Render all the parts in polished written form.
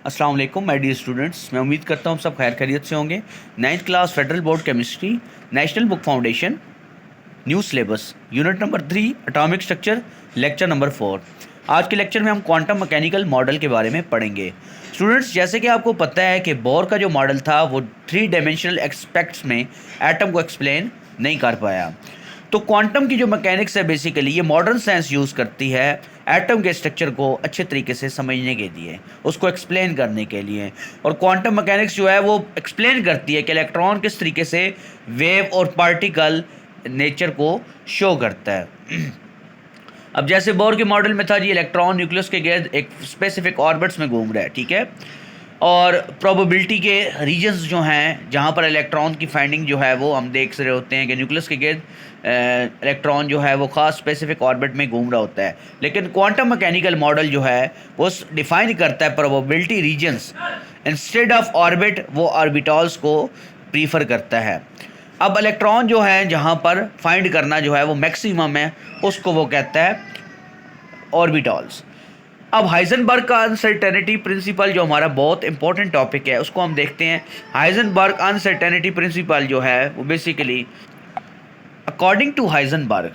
अस्सलाम वालेकुम my dear students, मैं उम्मीद करता हूँ सब खैर खैरियत से होंगे। 9th class federal board chemistry, national book foundation, new syllabus, unit number 3, atomic structure, lecture number 4। आज के लेक्चर में हम क्वांटम मैकेनिकल मॉडल के बारे में पढ़ेंगे। स्टूडेंट्स, जैसे कि आपको पता है कि बोर का जो मॉडल था वो 3 डायमेंशनल एस्पेक्ट्स में एटम को एक्सप्लेन नहीं कर पाया। तो क्वांटम की जो मैकेनिक्स है बेसिकली ये मॉडर्न साइंस यूज़ करती है एटम के स्ट्रक्चर को अच्छे तरीके से समझने के लिए, उसको एक्सप्लेन करने के लिए। और क्वांटम मैकेनिक्स जो है वो एक्सप्लेन करती है कि इलेक्ट्रॉन किस तरीके से वेव और पार्टिकल नेचर को शो करता है। अब जैसे बोर के मॉडल में था जी, इलेक्ट्रॉन न्यूक्लियस के गिर्द एक स्पेसिफिक ऑर्बिट्स में घूम रहा है, ठीक है। और प्रोबेबिलिटी के रीजन्स जो हैं जहाँ पर इलेक्ट्रॉन की फाइंडिंग जो है वो हम देख रहे होते हैं कि न्यूक्लियस के गिर्द इलेक्ट्रॉन जो है वो ख़ास स्पेसिफिक ऑर्बिट में घूम रहा होता है। लेकिन क्वांटम मैकेनिकल मॉडल जो है वो डिफाइन करता है probability regions instead of orbit, वो ऑर्बिटल्स को प्रीफर करता है। अब इलेक्ट्रॉन जो है जहाँ पर फाइंड करना जो है वो मैक्सिमम है, उसको वो कहता है ऑर्बिटल्स। अब हाइजेनबर्ग का अनसर्टेनिटी प्रिंसिपल जो हमारा बहुत इंपॉर्टेंट टॉपिक है उसको हम देखते हैं। हाइजेनबर्ग अनसर्टेनिटी प्रिंसिपल जो है वो basically according to Heisenberg,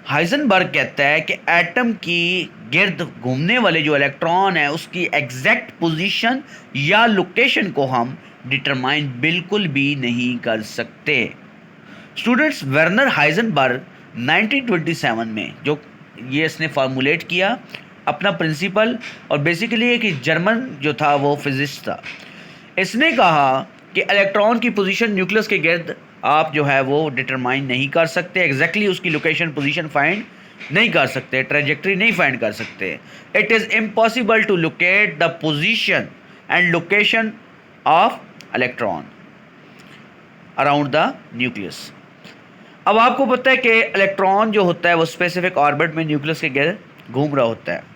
Heisenberg कहता है कि एटम की गिर्द घूमने वाले जो इलेक्ट्रॉन है उसकी एग्जैक्ट पोजीशन या लोकेशन को हम डिटरमाइन बिल्कुल भी नहीं कर सकते। स्टूडेंट्स, वर्नर हाइजेनबर्ग 1927 में जो ये इसने फार्मूलेट किया अपना प्रिंसिपल, और बेसिकली एक जर्मन जो था वो फिजिस्ट था। इसने कहा कि इलेक्ट्रॉन की पोजीशन न्यूक्लियस के गिर्द आप जो है वो डिटरमाइन नहीं कर सकते, एग्जैक्टली उसकी लोकेशन पोजीशन फाइंड नहीं कर सकते, ट्रेजेक्टरी नहीं फाइंड कर सकते। It is impossible to locate the position and location of electron around the nucleus. अब आपको पता है कि इलेक्ट्रॉन जो होता है वो स्पेसिफिक ऑर्बिट में न्यूक्लियस के गिर्द घूम रहा होता है।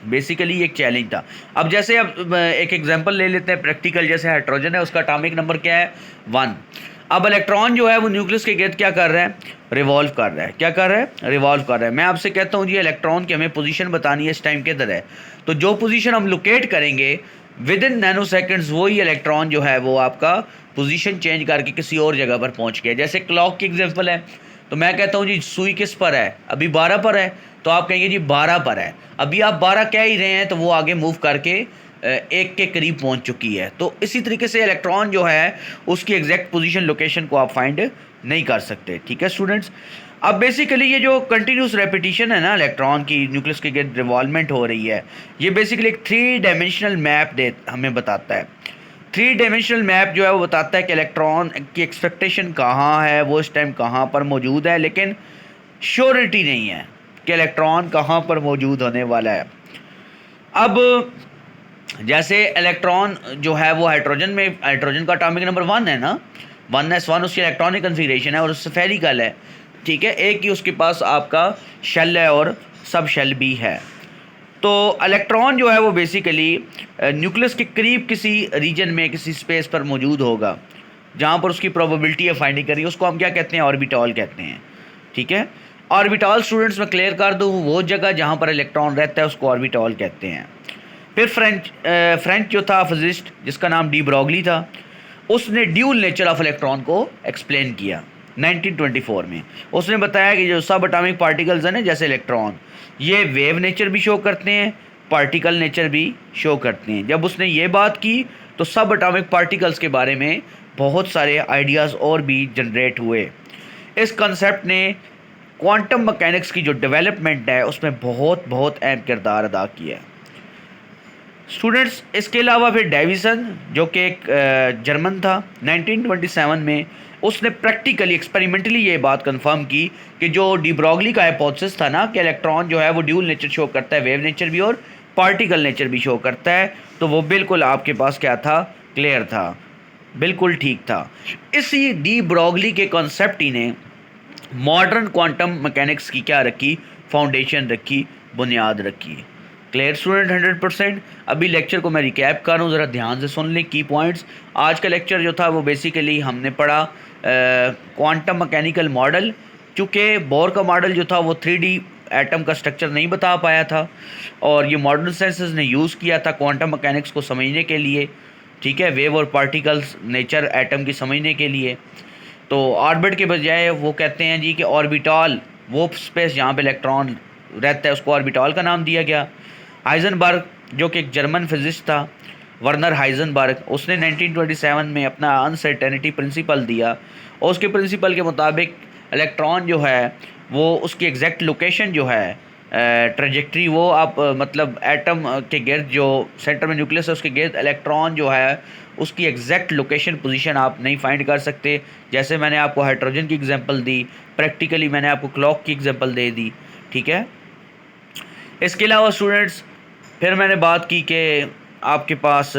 बेसिकली एक चैलेंज था। अब जैसे अब एक एग्जांपल ले लेते हैं प्रैक्टिकल, जैसे हाइड्रोजन है उसका एटॉमिक नंबर क्या है 1। अब इलेक्ट्रॉन जो है वो न्यूक्लियस के गिर्द क्या कर रहा है, रिवॉल्व कर रहा है। क्या कर रहा है, रिवॉल्व कर रहा है। मैं आपसे कहता हूँ जी इलेक्ट्रॉन की हमें पोजीशन बतानी है इस टाइम किधर है, तो जो पोजीशन हम लोकेट करेंगे विद इन नैनो सेकेंड्स वही इलेक्ट्रॉन जो है वो आपका पोजीशन चेंज करके किसी और जगह पर पहुंच गया। जैसे क्लॉक की एग्जांपल है, तो मैं कहता हूँ जी सुई किस पर है, अभी 12 पर है, तो आप कहेंगे जी 12 पर है। अभी आप 12 कह ही रहे हैं तो वो आगे मूव करके 1 के करीब पहुंच चुकी है। तो इसी तरीके से इलेक्ट्रॉन जो है उसकी एग्जैक्ट पोजीशन लोकेशन को आप फाइंड नहीं कर सकते, ठीक है स्टूडेंट्स। अब बेसिकली ये जो कंटिन्यूस रेपिटेशन है ना इलेक्ट्रॉन की न्यूक्लियस के गिर्द रिवॉल्वमेंट हो रही है, ये बेसिकली एक 3 डायमेंशनल मैप हमें बताता है। 3 डायमेंशनल मैप जो है वो बताता है कि इलेक्ट्रॉन की एक्सपेक्टेशन कहाँ है, वो इस टाइम कहाँ पर मौजूद है, लेकिन श्योरिटी नहीं है कि इलेक्ट्रॉन कहाँ पर मौजूद होने वाला है। अब जैसे इलेक्ट्रॉन जो है वो हाइड्रोजन का एटॉमिक नंबर 1 है ना, 1s1 उसकी इलेक्ट्रॉनिक कन्फिगरेशन है और स्फेरिकल है, ठीक है। एक ही उसके पास आपका शेल है और सब शेल भी है। तो इलेक्ट्रॉन जो है वो बेसिकली न्यूक्लियस के करीब किसी रीजन में किसी स्पेस पर मौजूद होगा जहाँ पर उसकी प्रोबेबिलिटी है फाइंडिंग करी, उसको हम क्या कहते हैं, ऑर्बिटल कहते हैं, ठीक है। ऑर्बिटल स्टूडेंट्स में क्लियर कर दूँ, वो जगह जहाँ पर इलेक्ट्रॉन रहता है उसको ऑर्बिटल कहते हैं। फिर फ्रेंच जो था फिजिस्ट जिसका नाम डी ब्रॉगली था, उसने ड्यूल नेचर ऑफ इलेक्ट्रॉन को एक्सप्लेन किया 1924 में। उसने बताया कि जो सब एटॉमिक पार्टिकल्स हैं ना जैसे इलेक्ट्रॉन, ये वेव नेचर भी शो करते हैं, पार्टिकल नेचर भी शो करते हैं। जब उसने ये बात की तो सब एटॉमिक पार्टिकल्स के बारे में बहुत सारे आइडियाज़ और भी जनरेट हुए। इस कंसेप्ट ने क्वांटम मैकेनिक्स की जो डेवलपमेंट है उसमें बहुत बहुत अहम किरदार अदा किया है स्टूडेंट्स। इसके अलावा फिर डेविसन जो कि एक जर्मन था 1927 में, उसने प्रैक्टिकली एक्सपेरिमेंटली ये बात कंफर्म की कि जो डी ब्रॉगली का हाइपोथेसिस था ना कि इलेक्ट्रॉन जो है वो ड्यूल नेचर शो करता है, वेव नेचर भी और पार्टिकल नेचर भी शो करता है, तो वो बिल्कुल आपके पास क्या था, क्लियर था, बिल्कुल ठीक था। इसी डी ब्रॉगली के कॉन्सेप्ट ही ने मॉडर्न क्वांटम मैकेनिक्स की क्या रखी, फाउंडेशन रखी, बुनियाद रखी। Clear student 100%। अभी लेक्चर को मैं रिकैप कर रहा हूँ, ज़रा ध्यान से सुन लें की पॉइंट्स। आज का लेक्चर जो था वो बेसिकली हमने पढ़ा क्वांटम मैकेनिकल मॉडल। चूँकि बोर का मॉडल जो था वो 3D एटम का स्ट्रक्चर नहीं बता पाया था, और ये मॉडर्न साइंसेस ने यूज़ किया था क्वांटम मैकेनिक्स को समझने के लिए, ठीक है, वेव और पार्टिकल्स नेचर एटम की समझने के लिए। तो ऑर्बिट के बजाय वो कहते हैं जी कि ऑर्बिटल, वो स्पेस जहाँ पे इलेक्ट्रॉन रहता है उसको ऑर्बिटल का नाम दिया गया। हाइजेनबर्ग जो कि एक जर्मन फिजिस्ट था, वर्नर हाइजेनबर्ग, उसने 1927 में अपना अनसर्टेनिटी प्रिंसिपल दिया, और उसके प्रिंसिपल के मुताबिक इलेक्ट्रॉन जो है वो उसकी एग्जैक्ट लोकेशन जो है, ट्रेजेक्ट्री, वो आप मतलब एटम के गिर्द जो सेंटर में न्यूक्लियस है उसके गिर्द इलेक्ट्रॉन जो है उसकी एग्जैक्ट लोकेशन पोजीशन आप नहीं फाइंड कर सकते। जैसे मैंने आपको हाइड्रोजन की एग्जांपल दी, प्रैक्टिकली मैंने आपको क्लॉक की एग्जांपल दे दी, ठीक है। इसके अलावा स्टूडेंट्स फिर मैंने बात की कि आपके पास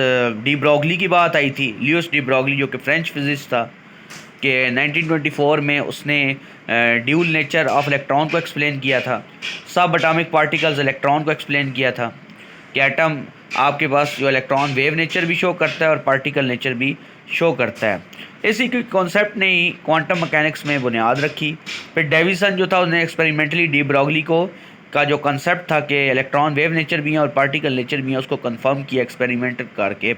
डी ब्रॉगली की बात आई थी, लियोस डी ब्रॉगली जो कि फ्रेंच फिजिस्ट था, कि 1924 में उसने ड्यूल नेचर ऑफ इलेक्ट्रॉन को एक्सप्लेन किया था, सब एटॉमिक पार्टिकल्स इलेक्ट्रॉन को एक्सप्लेन किया था कि एटम आपके पास जो इलेक्ट्रॉन वेव नेचर भी शो करता है और पार्टिकल नेचर भी शो करता है। इसी के कॉन्सेप्ट ने ही क्वांटम मैकेनिक्स में बुनियाद रखी। फिर डेविसन जो था उसने एक्सपेरिमेंटली डी ब्रॉगली को का जो कंसेप्ट था कि इलेक्ट्रॉन वेव नेचर भी है और पार्टिकल नेचर भी है उसको कंफर्म किया एक्सपेरिमेंट करके,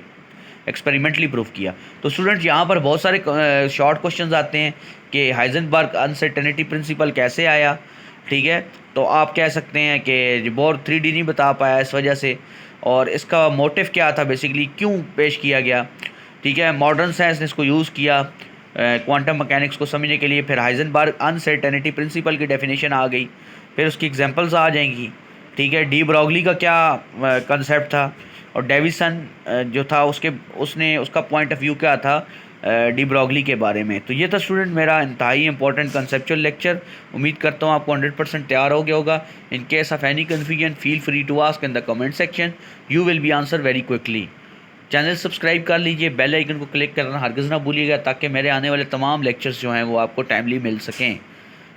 एक्सपेरिमेंटली प्रूफ किया। तो स्टूडेंट्स यहाँ पर बहुत सारे शॉर्ट क्वेश्चंस आते हैं कि हाइजेनबर्ग अनसर्टेनिटी प्रिंसिपल कैसे आया, ठीक है। तो आप कह सकते हैं कि बोर 3D नहीं बता पाया इस वजह से, और इसका मोटिव क्या था, बेसिकली क्यों पेश किया गया, ठीक है। मॉडर्न साइंस ने इसको यूज़ किया क्वांटम मैकेनिक्स को समझने के लिए। फिर हाइजेनबर्ग अनसर्टेनिटी प्रिंसिपल की डेफिनेशन आ गई, फिर उसकी एग्जांपल्स आ जाएंगी, ठीक है। डी ब्रॉगली का क्या कंसेप्ट था, और डेविसन जो था उसने उसका पॉइंट ऑफ व्यू क्या था डी ब्रॉगली के बारे में। तो ये था स्टूडेंट मेरा इंतहाई इंपॉर्टेंट कंसेप्चुअल लेक्चर। उम्मीद करता हूँ आपको 100% तैयार हो गया होगा। In case of any confusion feel free to ask in the comment section, you will be answer very quickly. Channel subscribe कर लीजिए, बेल आइकन को क्लिक करना हरगिज़ ना भूलिएगा, ताकि मेरे आने वाले तमाम लेक्चर्स जो हैं वो आपको टाइमली मिल सकें।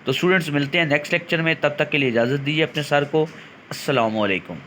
तो स्टूडेंट्स मिलते हैं नेक्स्ट लेक्चर में, तब तक के लिए इजाज़त दीजिए अपने सर को। अस्सलामु अलैकुम।